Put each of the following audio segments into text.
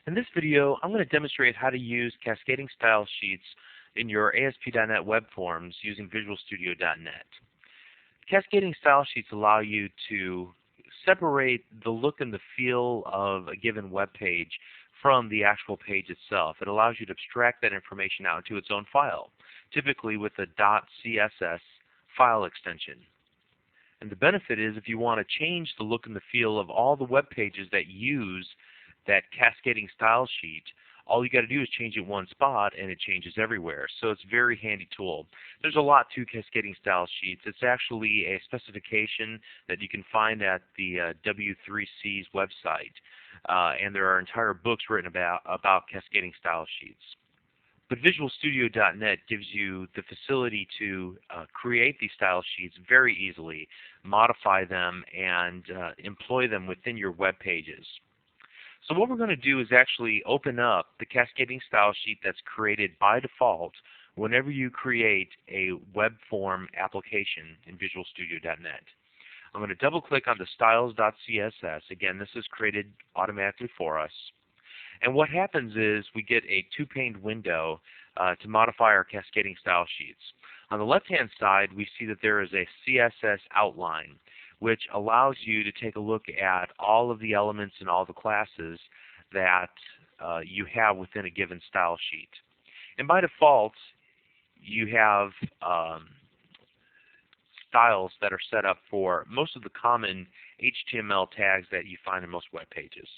In this video, I'm going to demonstrate how to use cascading style sheets in your ASP.NET Web Forms using Visual Studio.NET. Cascading style sheets allow you to separate the look and the feel of a given web page from the actual page itself. It allows you to abstract that information out into its own file, typically with a .css file extension. And the benefit is if you want to change the look and the feel of all the web pages that use that cascading style sheet, all you got to do is change it one spot and it changes everywhere. So it's a very handy tool. There's a lot to cascading style sheets. It's actually a specification that you can find at the W3C's website. And there are entire books written about cascading style sheets. But Visual Studio.NET gives you the facility to create these style sheets very easily, modify them, and employ them within your web pages. So what we're going to do is actually open up the cascading style sheet that's created by default whenever you create a web form application in Visual Studio.NET. I'm going to double click on the styles.css. Again, this is created automatically for us. And what happens is we get a two-paned window to modify our cascading style sheets. On the left-hand side, we see that there is a CSS outline, which allows you to take a look at all of the elements and all the classes that you have within a given style sheet. And by default, you have styles that are set up for most of the common HTML tags that you find in most web pages.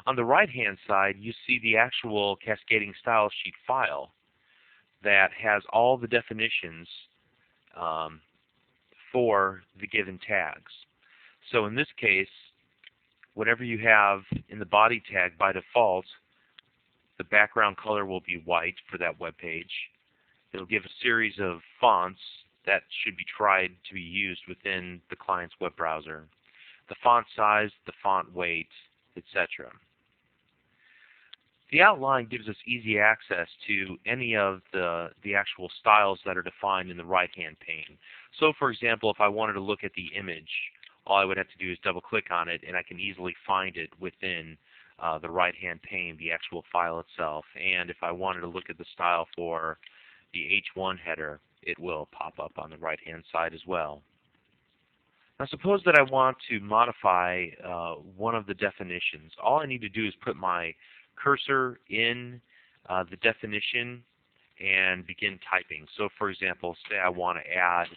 On the right-hand side, you see the actual cascading style sheet file that has all the definitions for the given tags. So in this case, whatever you have in the body tag by default, the background color will be white for that web page. It'll give a series of fonts that should be tried to be used within the client's web browser. The font size, the font weight, etc. The outline gives us easy access to any of the actual styles that are defined in the right-hand pane. So, for example, if I wanted to look at the image, all I would have to do is double-click on it, and I can easily find it within the right-hand pane, the actual file itself. And if I wanted to look at the style for the H1 header, it will pop up on the right-hand side as well. Now, suppose that I want to modify one of the definitions. All I need to do is put my cursor in the definition and begin typing. So for example, say I want to add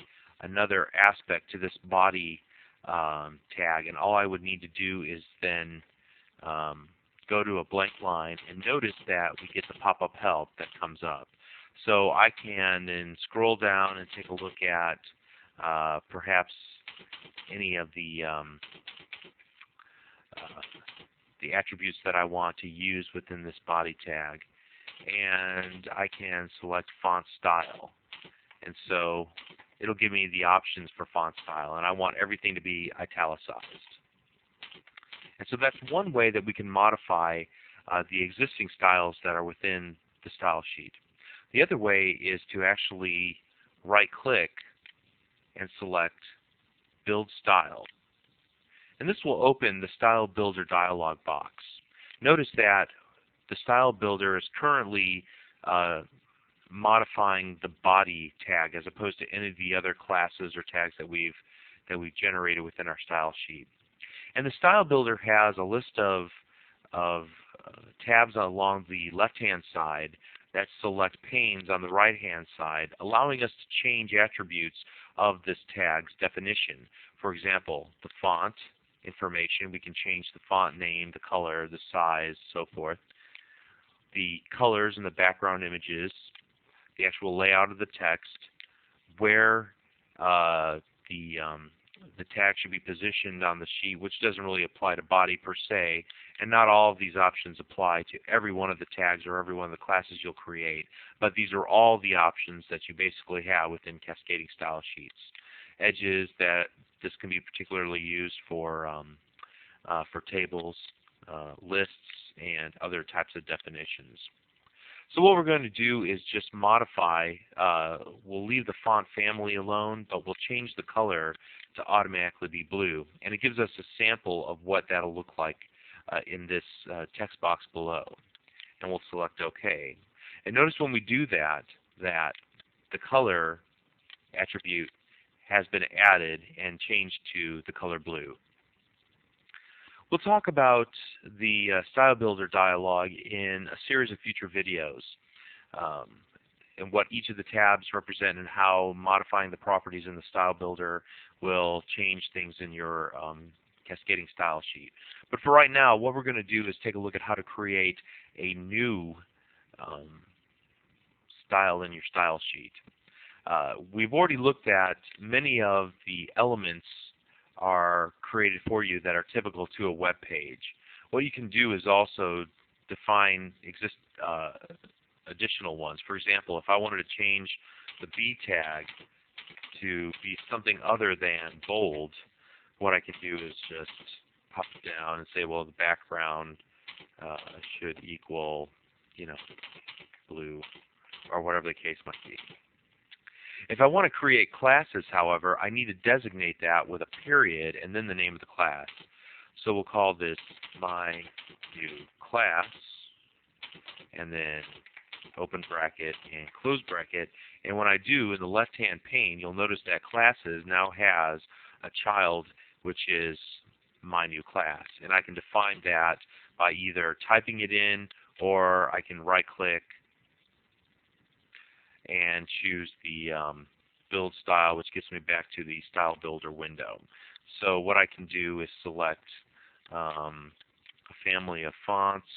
another aspect to this body tag, and all I would need to do is then go to a blank line, and notice that we get the pop-up help that comes up. So I can then scroll down and take a look at perhaps any of the attributes that I want to use within this body tag, and I can select font style, and so it'll give me the options for font style, and I want everything to be italicized. And so that's one way that we can modify the existing styles that are within the style sheet. The other way is to actually right-click and select Build Style. And this will open the Style Builder dialog box. Notice that the Style Builder is currently modifying the body tag as opposed to any of the other classes or tags that we've generated within our style sheet. And the Style Builder has a list of tabs along the left-hand side that select panes on the right-hand side, allowing us to change attributes of this tag's definition. For example, the font information, we can change the font name, the color, the size, so forth. The colors and the background images, the actual layout of the text, where the tag should be positioned on the sheet, which doesn't really apply to body per se, and not all of these options apply to every one of the tags or every one of the classes you'll create, but these are all the options that you basically have within cascading style sheets. Edges, that this can be particularly used for tables, lists, and other types of definitions. So what we're going to do is just modify, we'll leave the font family alone, but we'll change the color to automatically be blue. And it gives us a sample of what that'll look like in this text box below. And we'll select OK. And notice when we do that, that the color attribute has been added and changed to the color blue. We'll talk about the Style Builder dialog in a series of future videos, and what each of the tabs represent and how modifying the properties in the Style Builder will change things in your cascading style sheet. But for right now, what we're going to do is take a look at how to create a new style in your style sheet. We've already looked at many of the elements are created for you that are typical to a web page. What you can do is also define additional ones. For example, if I wanted to change the B tag to be something other than bold, what I can do is just pop it down and say, well, the background should equal, blue, or whatever the case might be. If I want to create classes, however, I need to designate that with a period and then the name of the class. So we'll call this my new class, and then open bracket and close bracket. And when I do, in the left-hand pane, you'll notice that classes now has a child, which is my new class. And I can define that by either typing it in, or I can right-click and choose the build style, which gets me back to the Style Builder window. So what I can do is select a family of fonts,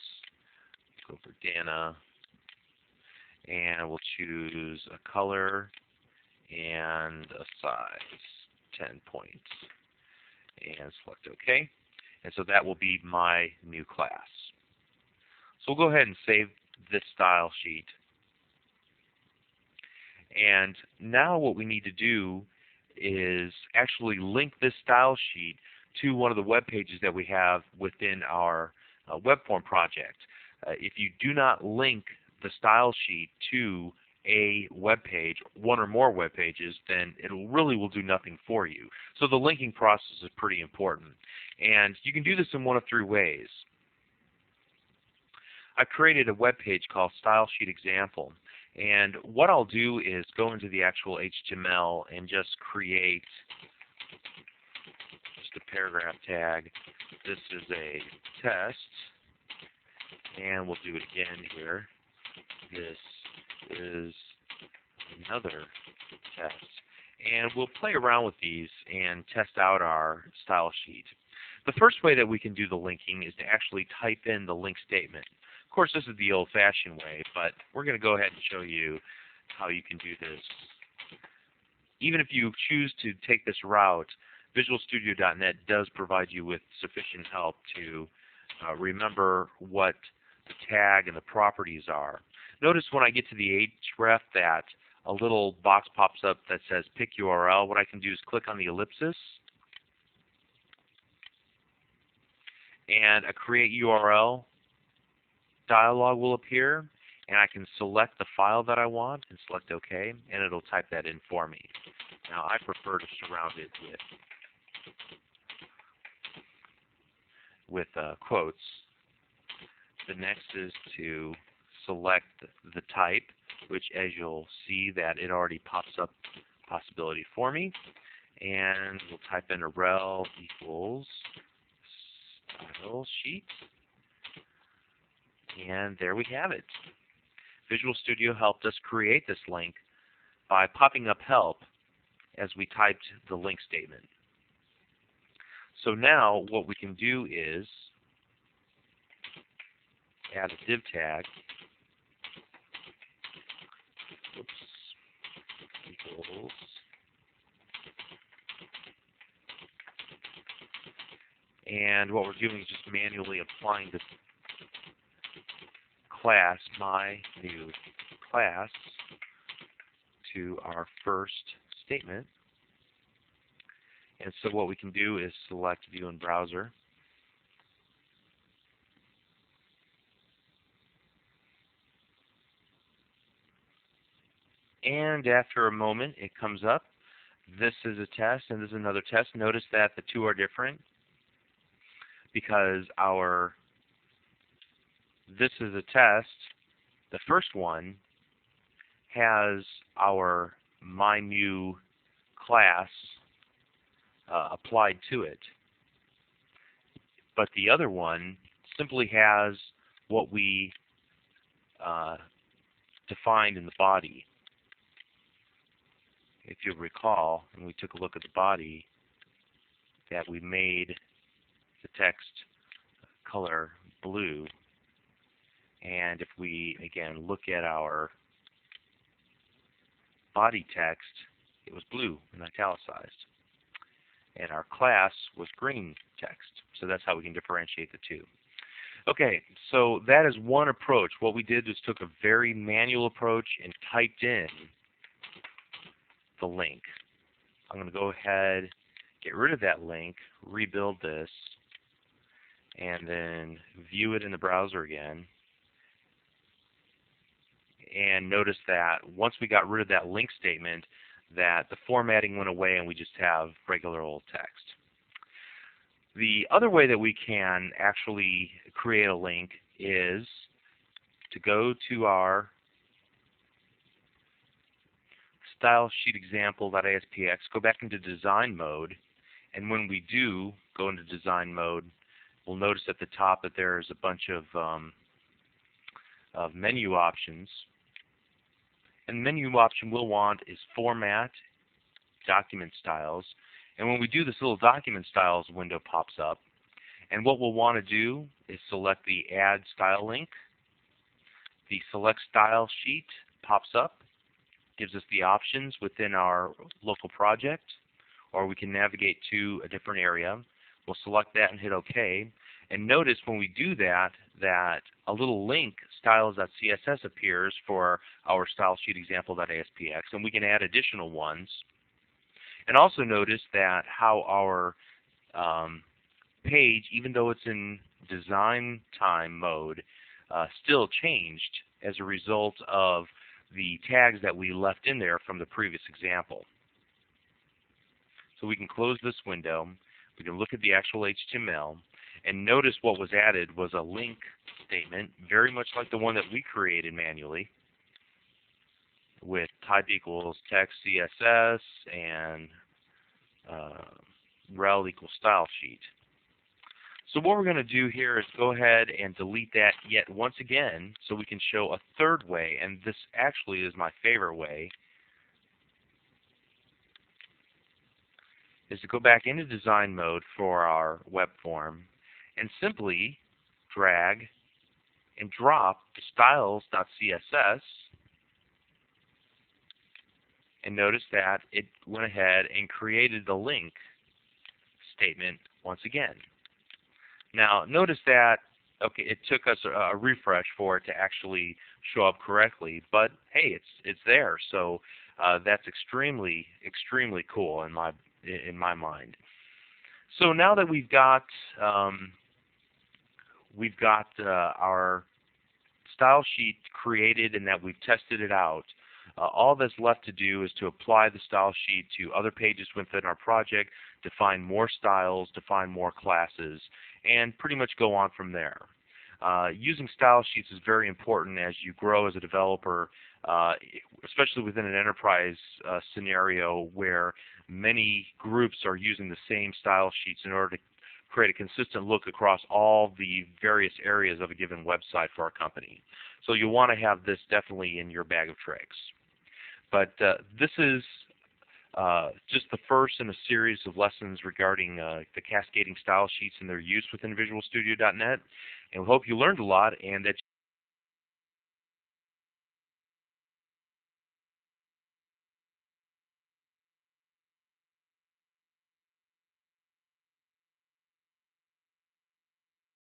go for Dana, and we'll choose a color and a size, 10 points, and select OK. And so that will be my new class. So we'll go ahead and save this style sheet. And now what we need to do is actually link this style sheet to one of the web pages that we have within our web form project. If you do not link the style sheet to a web page, one or more web pages, then it really will do nothing for you. So the linking process is pretty important. And you can do this in one of three ways. I created a web page called Style Sheet Example. And what I'll do is go into the actual HTML and just create just a paragraph tag. This is a test, and we'll do it again here. This is another test. And we'll play around with these and test out our style sheet. The first way that we can do the linking is to actually type in the link statement. Of course, this is the old-fashioned way, but we're going to go ahead and show you how you can do this. Even if you choose to take this route, VisualStudio.net does provide you with sufficient help to remember what the tag and the properties are. Notice when I get to the href that a little box pops up that says pick URL. What I can do is click on the ellipsis, and a create URL dialog will appear, and I can select the file that I want and select OK, and it'll type that in for me. Now I prefer to surround it with quotes. The next is to select the type, which, as you'll see, that it already pops up possibility for me, and we'll type in a rel equals style sheet. And there we have it. Visual Studio helped us create this link by popping up help as we typed the link statement. So now what we can do is add a div tag equals and what we're doing is just manually applying this class, my new class, to our first statement. And so what we can do is select View in Browser. And after a moment, it comes up. This is a test, and this is another test. Notice that the two are different, because this is a test. The first one has our myNew class applied to it, but the other one simply has what we defined in the body. If you'll recall, when we took a look at the body, that we made the text color blue, and if we again look at our body text, it was blue and italicized, and our class was green text. So that's how we can differentiate the two. Okay, so that is one approach. What we did was took a very manual approach and typed in the link. I'm going to go ahead, get rid of that link, rebuild this, and then view it in the browser again. And notice that once we got rid of that link statement, that the formatting went away and we just have regular old text. The other way that we can actually create a link is to go to our style sheet example.aspx, go back into design mode, and when we do go into design mode, we'll notice at the top that there's a bunch of menu options. And the menu option we'll want is Format, Document Styles. And when we do, this little Document Styles window pops up. And what we'll want to do is select the Add Style link. The Select Style sheet pops up, gives us the options within our local project, or we can navigate to a different area. We'll select that and hit OK. And notice when we do that, that a little link, styles.css, appears for our style sheet example.aspx, and we can add additional ones. And also notice that how our page, even though it's in design time mode, still changed as a result of the tags that we left in there from the previous example. So we can close this window. We can look at the actual HTML. And notice what was added was a link statement, very much like the one that we created manually, with type equals text CSS and rel equals style sheet. So what we're going to do here is go ahead and delete that yet once again so we can show a third way, and this actually is my favorite way, is to go back into design mode for our web form and simply drag and drop the styles.css, and notice that it went ahead and created the link statement once again. Now notice that, okay, it took us a refresh for it to actually show up correctly, but hey, it's there, so that's extremely cool in my mind. So now that we've got our style sheet created and that we've tested it out, all that's left to do is to apply the style sheet to other pages within our project, define more styles, define more classes, and pretty much go on from there. Using style sheets is very important as you grow as a developer, especially within an enterprise scenario where many groups are using the same style sheets in order to create a consistent look across all the various areas of a given website for our company. So you'll want to have this definitely in your bag of tricks. But this is just the first in a series of lessons regarding the cascading style sheets and their use within Visual Studio.net. And we hope you learned a lot and that